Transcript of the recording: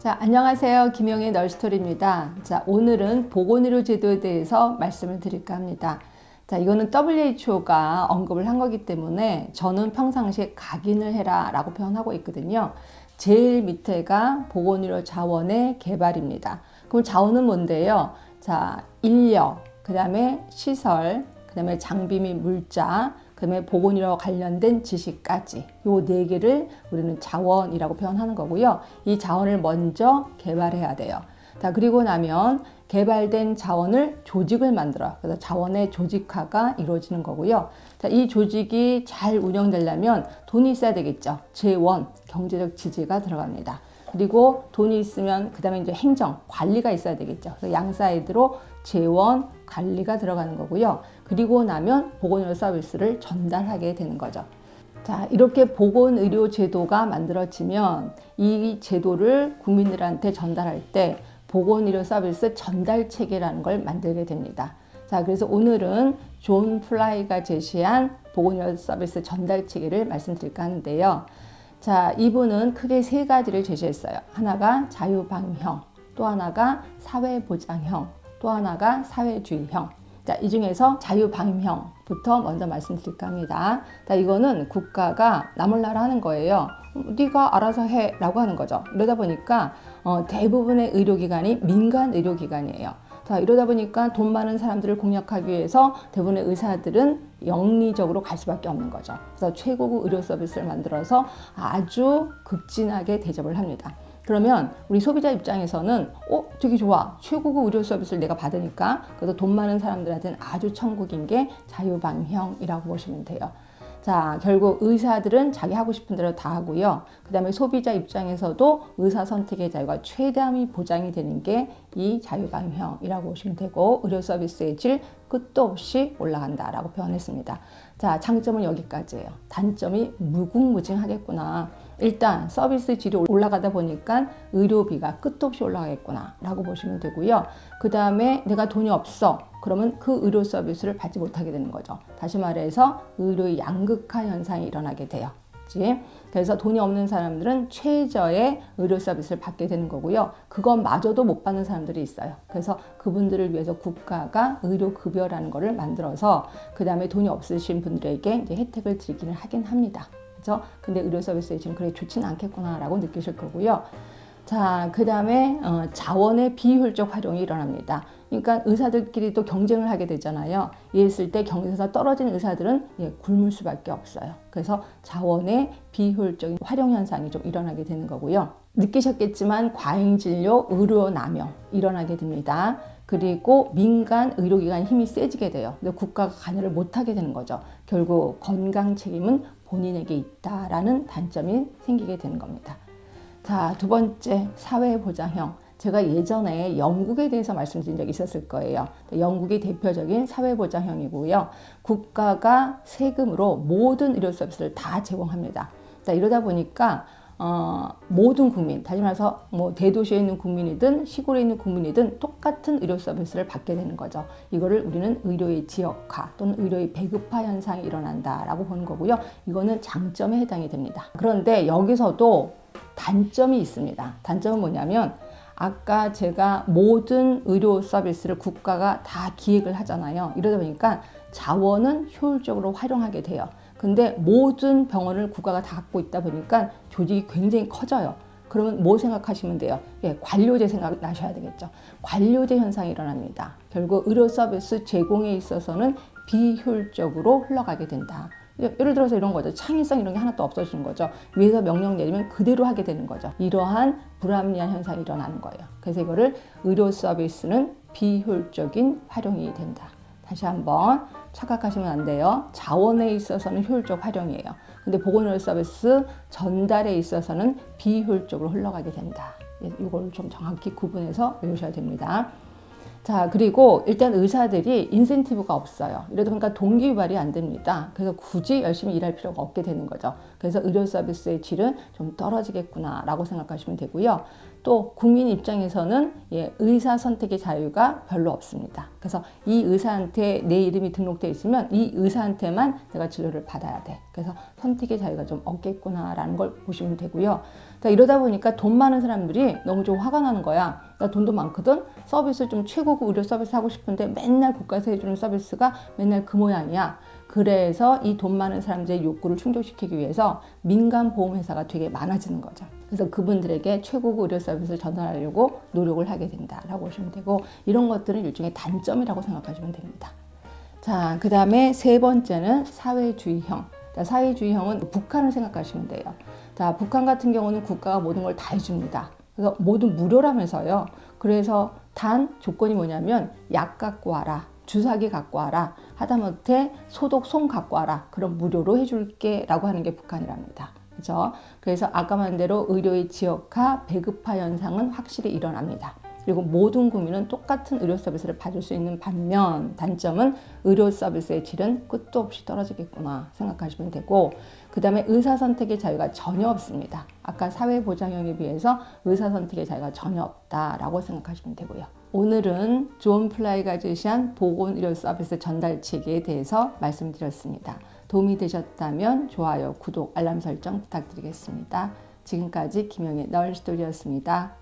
자, 안녕하세요. 김영의 널스토리입니다. 자, 오늘은 보건의료 제도에 대해서 말씀을 드릴까 합니다. 자, 이거는 WHO가 언급을 한 거기 때문에 저는 평상시에 각인을 해라 라고 표현하고 있거든요. 제일 밑에가 보건의료 자원의 개발입니다. 그럼 자원은 뭔데요? 자, 인력, 그 다음에 시설, 그 다음에 장비 및 물자, 그 다음에 보건의료 관련된 지식까지 요 네 개를 우리는 자원이라고 표현하는 거고요. 이 자원을 먼저 개발해야 돼요. 자, 그리고 나면 개발된 자원을 조직을 만들어. 그래서 자원의 조직화가 이루어지는 거고요. 자, 이 조직이 잘 운영되려면 돈이 있어야 되겠죠. 재원, 경제적 지지가 들어갑니다. 그리고 돈이 있으면 그 다음에 이제 행정, 관리가 있어야 되겠죠. 그래서 양사이드로 재원, 관리가 들어가는 거고요. 그리고 나면 보건의료 서비스를 전달하게 되는 거죠. 자, 이렇게 보건의료 제도가 만들어지면 이 제도를 국민들한테 전달할 때 보건의료 서비스 전달 체계라는 걸 만들게 됩니다. 자, 그래서 오늘은 존 플라이가 제시한 보건의료 서비스 전달 체계를 말씀드릴까 하는데요. 자, 이분은 크게 세 가지를 제시했어요. 하나가 자유방위형, 또 하나가 사회보장형, 또 하나가 사회주의형. 자, 이 중에서 자유방위형부터 먼저 말씀드릴까 합니다. 자, 이거는 국가가 나 몰라라 하는 거예요. 네가 알아서 해 라고 하는 거죠. 이러다 보니까 대부분의 의료기관이 민간 의료기관이에요. 자, 이러다 보니까 돈 많은 사람들을 공략하기 위해서 대부분의 의사들은 영리적으로 갈 수밖에 없는 거죠. 그래서 최고급 의료 서비스를 만들어서 아주 극진하게 대접을 합니다. 그러면 우리 소비자 입장에서는 되게 좋아. 최고급 의료 서비스를 내가 받으니까 그래서 돈 많은 사람들한테는 아주 천국인 게 자유방위형이라고 보시면 돼요. 자, 결국 의사들은 자기 하고 싶은 대로 다 하고요. 그 다음에 소비자 입장에서도 의사 선택의 자유가 최대한이 보장이 되는 게 이 자유방위형이라고 보시면 되고, 의료 서비스의 질 끝도 없이 올라간다라고 표현했습니다. 자, 장점은 여기까지예요. 단점이 무궁무진하겠구나. 일단 서비스 질이 올라가다 보니까 의료비가 끝도 없이 올라가겠구나 라고 보시면 되고요. 그 다음에 내가 돈이 없어. 그러면 그 의료 서비스를 받지 못하게 되는 거죠. 다시 말해서 의료의 양극화 현상이 일어나게 돼요. 그래서 돈이 없는 사람들은 최저의 의료 서비스를 받게 되는 거고요. 그것마저도 못 받는 사람들이 있어요. 그래서 그분들을 위해서 국가가 의료급여라는 거를 만들어서 그 다음에 돈이 없으신 분들에게 이제 혜택을 드리기는 하긴 합니다. 그렇죠? 근데 의료 서비스에 지금 그래 좋지는 않겠구나 라고 느끼실 거고요. 자, 그 다음에 자원의 비효율적 활용이 일어납니다. 그러니까 의사들끼리도 경쟁을 하게 되잖아요. 이랬을 때 경쟁에서 떨어진 의사들은 굶을 수밖에 없어요. 그래서 자원의 비효율적인 활용 현상이 좀 일어나게 되는 거고요. 느끼셨겠지만 과잉 진료, 의료 남용 일어나게 됩니다. 그리고 민간 의료기관 힘이 세지게 돼요. 근데 국가가 관여를 못하게 되는 거죠. 결국 건강 책임은 본인에게 있다라는 단점이 생기게 되는 겁니다. 자, 두 번째, 사회보장형. 제가 예전에 영국에 대해서 말씀드린 적이 있었을 거예요. 영국이 대표적인 사회보장형이고요. 국가가 세금으로 모든 의료 서비스를 다 제공합니다. 자, 이러다 보니까 모든 국민, 다시 말해서 뭐 대도시에 있는 국민이든 시골에 있는 국민이든 똑같은 의료 서비스를 받게 되는 거죠. 이거를 우리는 의료의 지역화 또는 의료의 배급화 현상이 일어난다라고 보는 거고요. 이거는 장점에 해당이 됩니다. 그런데 여기서도 단점이 있습니다. 단점은 뭐냐면 아까 제가 모든 의료 서비스를 국가가 다 기획을 하잖아요. 이러다 보니까 자원은 효율적으로 활용하게 돼요. 근데 모든 병원을 국가가 다 갖고 있다 보니까 조직이 굉장히 커져요. 그러면 뭐 생각하시면 돼요? 관료제 생각 나셔야 되겠죠. 관료제 현상이 일어납니다. 결국 의료 서비스 제공에 있어서는 비효율적으로 흘러가게 된다. 예를 들어서 이런 거죠. 창의성 이런 게 하나도 없어지는 거죠. 위에서 명령 내리면 그대로 하게 되는 거죠. 이러한 불합리한 현상이 일어나는 거예요. 그래서 이거를 의료 서비스는 비효율적인 활용이 된다. 다시 한번 착각하시면 안 돼요. 자원에 있어서는 효율적 활용이에요. 근데 보건의료 서비스 전달에 있어서는 비효율적으로 흘러가게 된다. 이걸 좀 정확히 구분해서 외우셔야 됩니다. 자, 그리고 일단 의사들이 인센티브가 없어요. 이러다 보니까 동기유발이 안 됩니다. 그래서 굳이 열심히 일할 필요가 없게 되는 거죠. 그래서 의료 서비스의 질은 좀 떨어지겠구나 라고 생각하시면 되고요. 또 국민 입장에서는 의사 선택의 자유가 별로 없습니다. 그래서 이 의사한테 내 이름이 등록되어 있으면 이 의사한테만 내가 진료를 받아야 돼. 그래서 선택의 자유가 좀 없겠구나라는 걸 보시면 되고요. 자, 이러다 보니까 돈 많은 사람들이 너무 좀 화가 나는 거야. 나 돈도 많거든. 서비스 좀 최고급 의료 서비스 하고 싶은데 맨날 국가에서 해주는 서비스가 맨날 그 모양이야. 그래서 이 돈 많은 사람들의 욕구를 충족시키기 위해서 민간 보험회사가 되게 많아지는 거죠. 그래서 그분들에게 최고급 의료 서비스를 전달하려고 노력을 하게 된다라고 보시면 되고, 이런 것들은 일종의 단점이라고 생각하시면 됩니다. 자, 그 다음에 세 번째는 사회주의형. 자, 사회주의형은 북한을 생각하시면 돼요. 자, 북한 같은 경우는 국가가 모든 걸 다 해줍니다. 그래서 모두 무료라면서요. 그래서 단 조건이 뭐냐면 약 갖고 와라, 주사기 갖고 와라, 하다못해 소독 솜 갖고 와라, 그럼 무료로 해줄게 라고 하는 게 북한이랍니다. 그죠? 그래서 아까 말한 대로 의료의 지역화, 배급화 현상은 확실히 일어납니다. 그리고 모든 국민은 똑같은 의료 서비스를 받을 수 있는 반면, 단점은 의료 서비스의 질은 끝도 없이 떨어지겠구나 생각하시면 되고, 그 다음에 의사 선택의 자유가 전혀 없습니다. 아까 사회보장형에 비해서 의사 선택의 자유가 전혀 없다라고 생각하시면 되고요. 오늘은 존 플라이가 제시한 보건의료 서비스 전달체계에 대해서 말씀드렸습니다. 도움이 되셨다면 좋아요, 구독, 알람 설정 부탁드리겠습니다. 지금까지 김영의 널스토리였습니다.